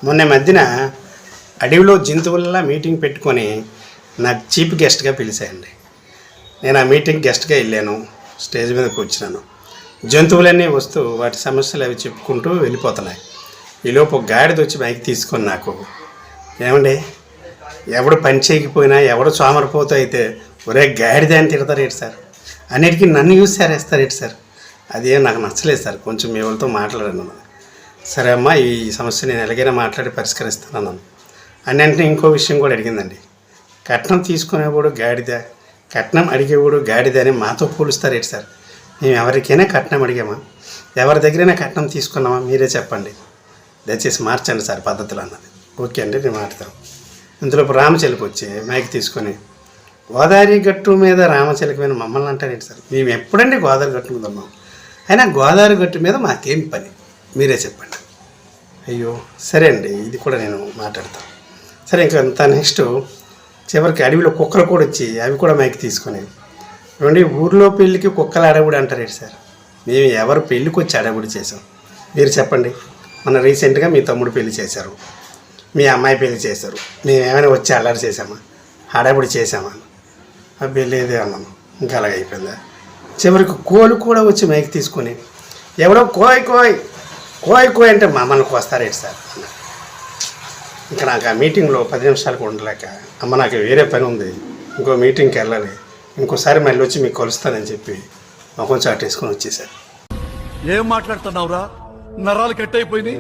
మొన్న మధ్యన అడవిలో జంతువులలా మీటింగ్ పెట్టుకొని నాకు చీఫ్ గెస్ట్గా పిలిచాయండి. నేను ఆ మీటింగ్ గెస్ట్గా వెళ్ళాను. స్టేజ్ మీద కూర్చున్నాను. జంతువులన్నీ వస్తూ వాటి సమస్యలు అవి చెప్పుకుంటూ వెళ్ళిపోతున్నాయి. ఈలోపు ఒక గాడిద వచ్చి మైక్ తీసుకొని నాకు, ఏమండి ఎవడు పని చేయకపోయినా ఎవడు సోమరిపోతూ అయితే ఒరే గాడిద అని తిడతారేంటి సార్, అన్నిటికీ నన్ను యూజ్ చేస్తారేంటి సార్, అదేం నాకు నచ్చలేదు సార్, కొంచెం మీ వాళ్ళతో మాట్లాడాను. సరే అమ్మా, ఈ సమస్య నేను ఎలాగైనా మాట్లాడి పరిష్కరిస్తాను అన్నాను. అన్నింటినీ ఇంకో విషయం కూడా అడిగిందండి. కట్నం తీసుకునేవాడు గాడిద, కట్నం అడిగేవాడు గాడిద అని మాతో పోలుస్తారేంటి సార్, మేము ఎవరికైనా కట్నం అడిగామా, ఎవరి దగ్గరైనా కట్నం తీసుకున్నామా, మీరే చెప్పండి, దయచేసి మార్చండి సార్ పద్ధతులు అన్నది. ఓకే అండి, నేను మాట్లాడతాను. ఇందులోపు రామచిలుక వచ్చి మైక్ తీసుకొని, గోదావరి గట్టు మీద రామచిలుక మీద మమ్మల్ని అంటారేంటి సార్, మేము ఎప్పుడండి గోదావరి గట్టు మీద ఉన్నాం, అయినా గోదావరి గట్టు మీద మాకేం పని, మీరే చెప్పండి. అయ్యో సరే అండి, ఇది కూడా నేను మాట్లాడతాను. సరే ఇంకా నెక్స్ట్ చివరికి అడవిలో కుక్కలు కూడా వచ్చి అవి కూడా మైక్ తీసుకొని, ఏమండి ఊర్లో పెళ్ళికి కుక్కలు అడవుడు అంటారేంటి సార్, మేము ఎవరు పెళ్ళికి వచ్చి అడవుడు చేసాం, మీరు చెప్పండి. మన రీసెంట్గా మీ తమ్ముడు పెళ్లి చేశారు, మీ అమ్మాయి పెళ్లి చేశారు, మేము ఏమైనా వచ్చి అల్లరి చేసామా, హడావుడి చేసామా, అవి లేదే అన్నాను. ఇంకా అలాగ అయిపోయిందా. చివరికి కోళ్ళు కూడా వచ్చి మైక్ తీసుకొని, ఎవడో కోయ్ కోయ్ కోయ్ కోయ్ అంటే మమ్మల్ని కోస్తారేంటి సార్ అన్న. ఇంకా నాకు ఆ మీటింగ్లో 10 నిమిషాలకు ఉండలేక, అమ్మ నాకు వేరే పని ఉంది, ఇంకో మీటింగ్కి వెళ్ళాలి, ఇంకోసారి మళ్ళీ వచ్చి మీకు కలుస్తానని చెప్పి మొహం చాటేసుకొని వచ్చేసారు. ఏం మాట్లాడుతున్నావురా, నరాలు కట్ అయిపోయినాయి.